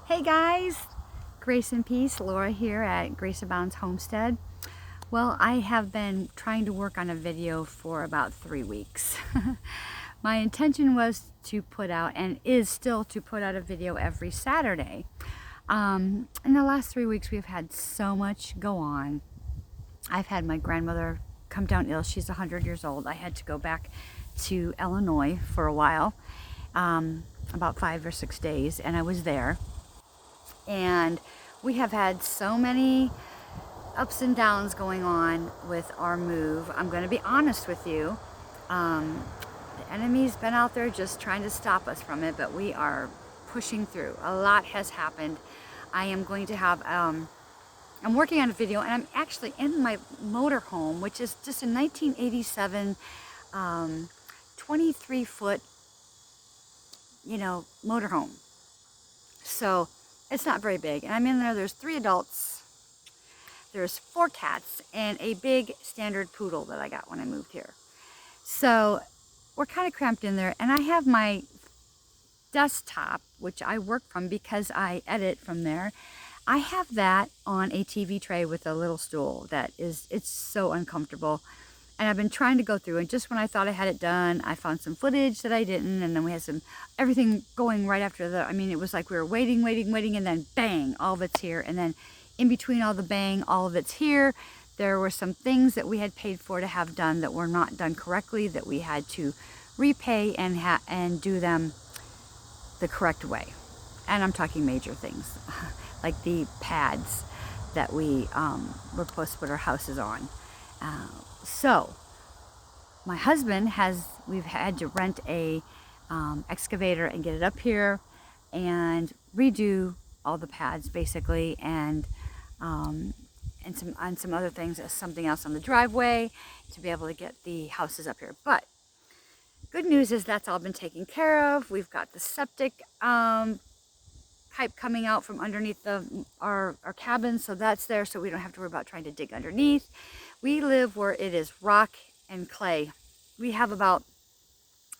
Hey guys, Grace and Peace, Laura here at Grace Abounds Homestead. Well, I have been trying to work on a video for about 3 weeks. My intention was to put out, and is still to put out a video every Saturday. In the last 3 weeks we've had so much go on. I've had my grandmother come down ill. She's 100 years old. I had to go back to Illinois for a while, about 5 or 6 days, and I was there. And we have had so many ups and downs going on with our move. I'm going to be honest with you. The enemy's been out there just trying to stop us from it, but we are pushing through. A lot has happened. I am going to have, I'm working on a video, and I'm actually in my motorhome, which is just a 1987 23-foot, motorhome. So it's not very big, and I'm in there. There's 3 adults, there's 4 cats, and a big standard poodle that I got when I moved here. So we're kind of cramped in there, and I have my desktop, which I work from because I edit from there. I have that on a TV tray with a little stool it's so uncomfortable. And I've been trying to go through, and just when I thought I had it done, I found some footage that I didn't, and then we had everything going right after it was like we were waiting, and then bang, all of it's here. And then in between all the bang, all of it's here. There were some things that we had paid for to have done that were not done correctly, that we had to repay and do them the correct way. And I'm talking major things, like the pads that we were supposed to put our houses on. So my husband we've had to rent a excavator and get it up here and redo all the pads basically, and some other things, something else on the driveway to be able to get the houses up here. But good news is that's all been taken care of. We've got the septic pipe coming out from underneath our cabin, so that's there, so we don't have to worry about trying to dig underneath. We live where it is rock and clay. We have about,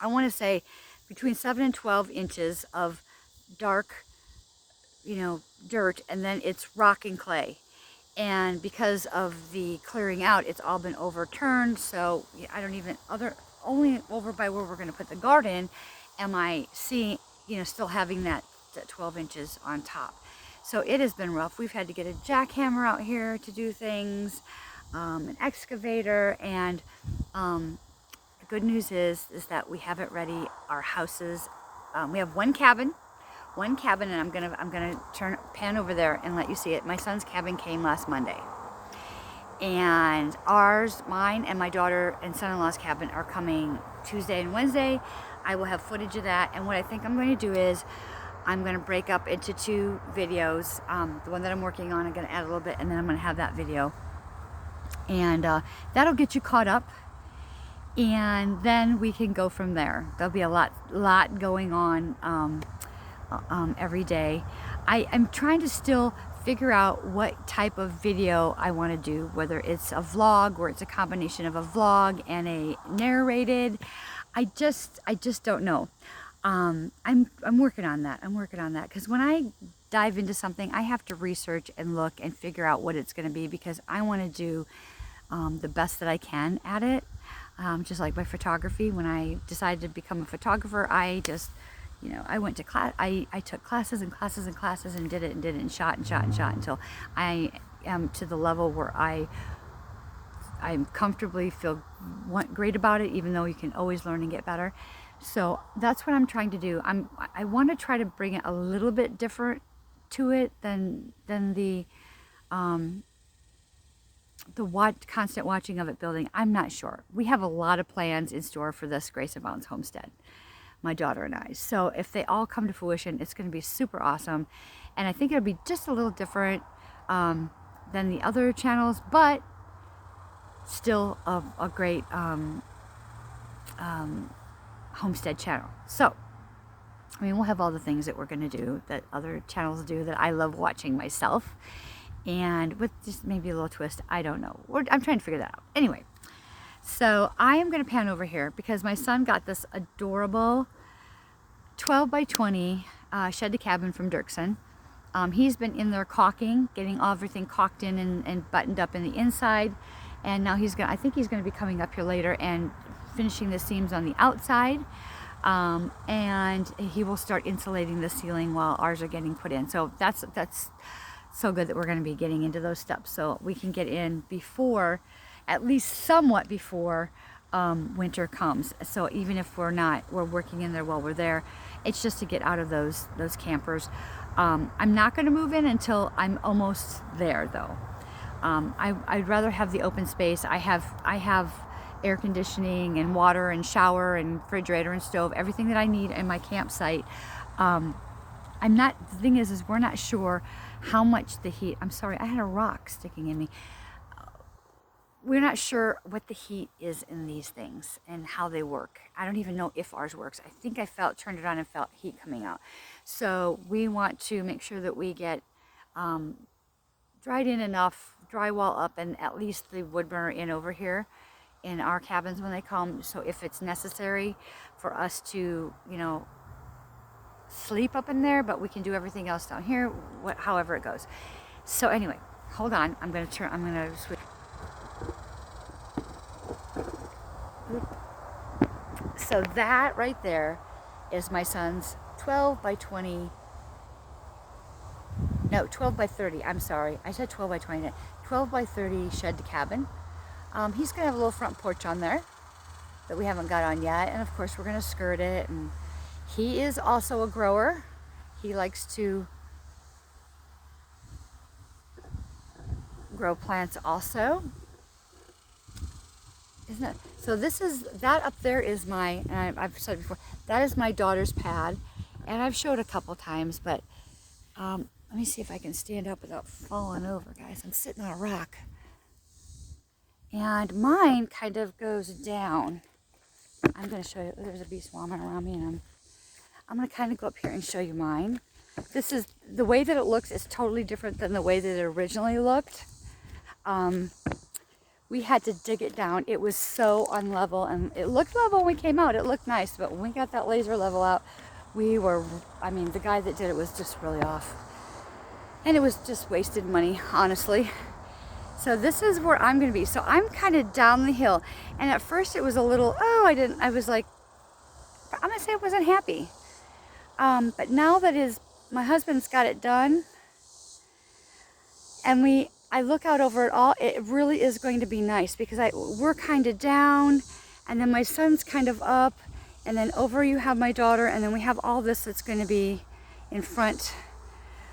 I want to say, between 7 and 12 inches of dark, dirt, and then it's rock and clay. And because of the clearing out, it's all been overturned, so I don't even, only over by where we're going to put the garden am I seeing, still having that 12 inches on top. So it has been rough. We've had to get a jackhammer out here to do things, an excavator, and the good news is that we have it ready. Our houses, we have one cabin, and I'm gonna pan over there and let you see it. My son's cabin came last Monday, and mine and my daughter and son-in-law's cabin are coming Tuesday and Wednesday. I will have footage of that, and what I think I'm going to do is I'm going to break up into 2 videos. The one that I'm working on, I'm going to add a little bit, and then I'm going to have that video. And that'll get you caught up, and then we can go from there. There'll be a lot going on every day. I'm trying to still figure out what type of video I want to do, whether it's a vlog, or it's a combination of a vlog and a narrated. I just don't know. I'm working on that. Because when I dive into something, I have to research and look and figure out what it's going to be, because I want to do the best that I can at it. Just like my photography. When I decided to become a photographer, I just, I went to class. I took classes and classes and classes, and did it and shot until I am to the level where I comfortably feel great about it, even though you can always learn and get better. So that's what I'm trying to do. I want to try to bring it a little bit different to it than the constant watching of it building. I'm not sure. We have a lot of plans in store for this Grace Abounds Homestead, my daughter and I. So if they all come to fruition, it's going to be super awesome. And I think it'll be just a little different than the other channels, but still a great homestead channel. So we'll have all the things that we're going to do that other channels do, that I love watching myself, and with just maybe a little twist. I don't know. I'm trying to figure that out. Anyway, so I am going to pan over here because my son got this adorable 12 by 20 shed to cabin from Dirksen. He's been in there caulking, getting everything caulked in and buttoned up in the inside. And now I think he's gonna be coming up here later and finishing the seams on the outside. And he will start insulating the ceiling while ours are getting put in. So that's so good that we're going to be getting into those steps so we can get in before, at least somewhat before winter comes. So even if we're working in there while we're there, it's just to get out of those campers. I'm not going to move in until I'm almost there though. I'd rather have the open space. I have air conditioning and water and shower and refrigerator and stove, everything that I need in my campsite. The thing is we're not sure how much the heat, I'm sorry, I had a rock sticking in me. We're not sure what the heat is in these things and how they work. I don't even know if ours works. I think I turned it on and felt heat coming out. So we want to make sure that we get dried in enough, drywall up, and at least the wood burner in over here in our cabins when they come. So if it's necessary for us to, sleep up in there, but we can do everything else down here, however it goes. So anyway, hold on. I'm gonna switch. So that right there is my son's 12 by 20. No, 12 by 30. I'm sorry. I said 12 by 20. 12 by 30 shed cabin. He's gonna have a little front porch on there that we haven't got on yet, and of course we're gonna skirt it. And he is also a grower. He likes to grow plants also. Isn't it? So that up there is I've said before, that is my daughter's pad. And I've showed a couple times, but let me see if I can stand up without falling over, guys. I'm sitting on a rock. And mine kind of goes down. I'm going to show you. There's a bee swarming around me, and I'm going to kind of go up here and show you mine. This is the way that it looks is totally different than the way that it originally looked. We had to dig it down. It was so unlevel, and it looked level when we came out. It looked nice, but when we got that laser level out, the guy that did it was just really off. And it was just wasted money, honestly. So this is where I'm going to be. So I'm kind of down the hill. And at first it was a little, I was like, I'm going to say I wasn't happy. But now that my husband's got it done, and I look out over it all, it really is going to be nice because we're kind of down, and then my son's kind of up, and then over you have my daughter, and then we have all this that's going to be in front.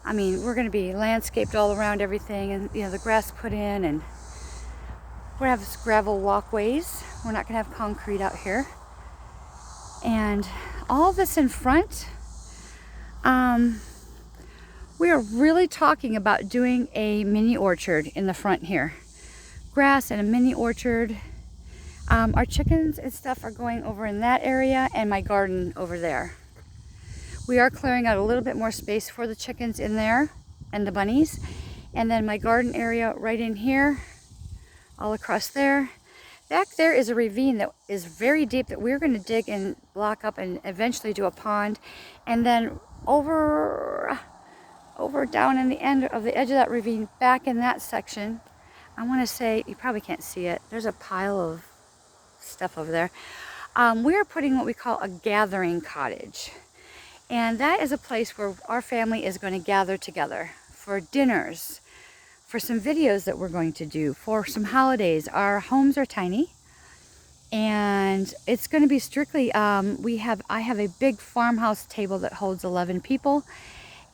I mean, we're going to be landscaped all around everything, and the grass put in, and we're going to have gravel walkways. We're not going to have concrete out here. And all this in front, we are really talking about doing a mini orchard in the front here. Grass and a mini orchard. Our chickens and stuff are going over in that area, and my garden over there. We are clearing out a little bit more space for the chickens in there and the bunnies. And then my garden area right in here, all across there. Back there is a ravine that is very deep that we're going to dig and block up and eventually do a pond. And then over down in the end of the edge of that ravine, back in that section, I want to say, you probably can't see it, there's a pile of stuff over there. We are putting what we call a gathering cottage. And that is a place where our family is going to gather together for dinners, for some videos that we're going to do, for some holidays. Our homes are tiny, and it's going to be strictly, I have a big farmhouse table that holds 11 people,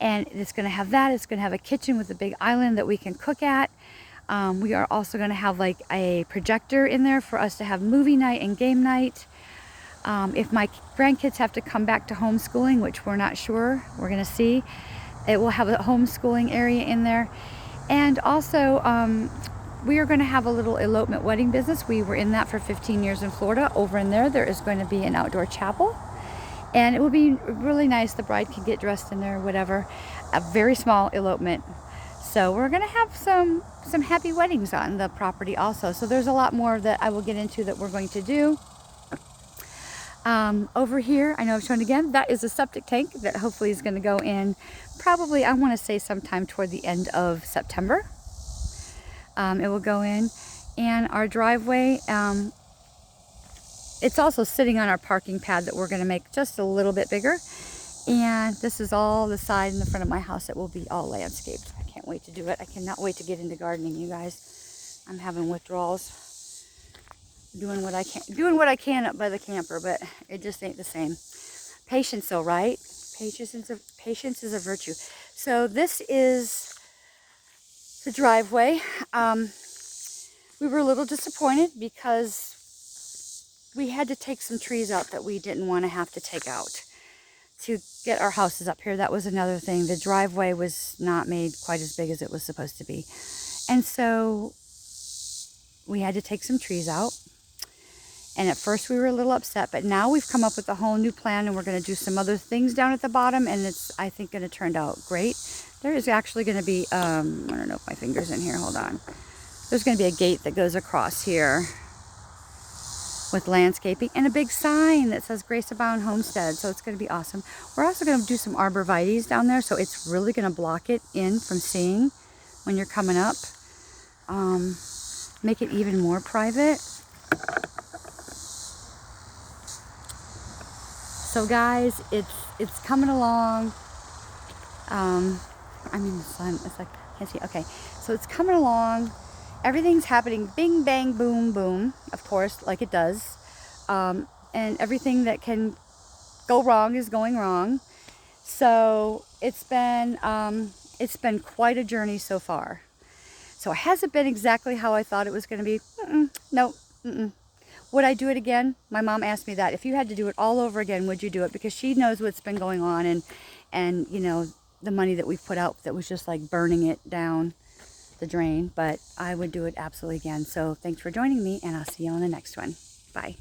and it's going to have that. It's going to have a kitchen with a big island that we can cook at. We are also going to have like a projector in there for us to have movie night and game night. If my grandkids have to come back to homeschooling, which we're not sure, we're going to see, it will have a homeschooling area in there. And also, we are going to have a little elopement wedding business. We were in that for 15 years in Florida. Over in there is going to be an outdoor chapel. And it will be really nice. The bride can get dressed in there, whatever. A very small elopement. So we're going to have some happy weddings on the property also. So there's a lot more that I will get into that we're going to do. Over here, I know I've shown again, that is a septic tank that hopefully is going to go in probably, I want to say sometime toward the end of September. It will go in. And our driveway, it's also sitting on our parking pad that we're going to make just a little bit bigger. And this is all the side and the front of my house that will be all landscaped. I can't wait to do it. I cannot wait to get into gardening, you guys. I'm having withdrawals. Doing what I can up by the camper, but it just ain't the same. Patience though, right? Patience is a virtue. So this is the driveway. We were a little disappointed because we had to take some trees out that we didn't want to have to take out to get our houses up here. That was another thing. The driveway was not made quite as big as it was supposed to be. And so we had to take some trees out. And at first we were a little upset, but now we've come up with a whole new plan, and we're going to do some other things down at the bottom, and it's, I think, going to turn out great. There is actually going to be, I don't know if my finger's in here, hold on. There's going to be a gate that goes across here with landscaping and a big sign that says Grace Abound Homestead, so it's going to be awesome. We're also going to do some arborvitaes down there, so it's really going to block it in from seeing when you're coming up. Make it even more private. So guys, it's coming along. I'm in the sun. It's like, can't see. Okay, so it's coming along. Everything's happening. Bing, bang, boom, boom. Of course, like it does. And everything that can go wrong is going wrong. So it's been quite a journey so far. So it hasn't been exactly how I thought it was going to be. Nope. Would I do it again? My mom asked me that. If you had to do it all over again, would you do it? Because she knows what's been going on, and you know, the money that we've put out that was just like burning it down the drain. But I would do it absolutely again. So thanks for joining me, and I'll see you on the next one. Bye.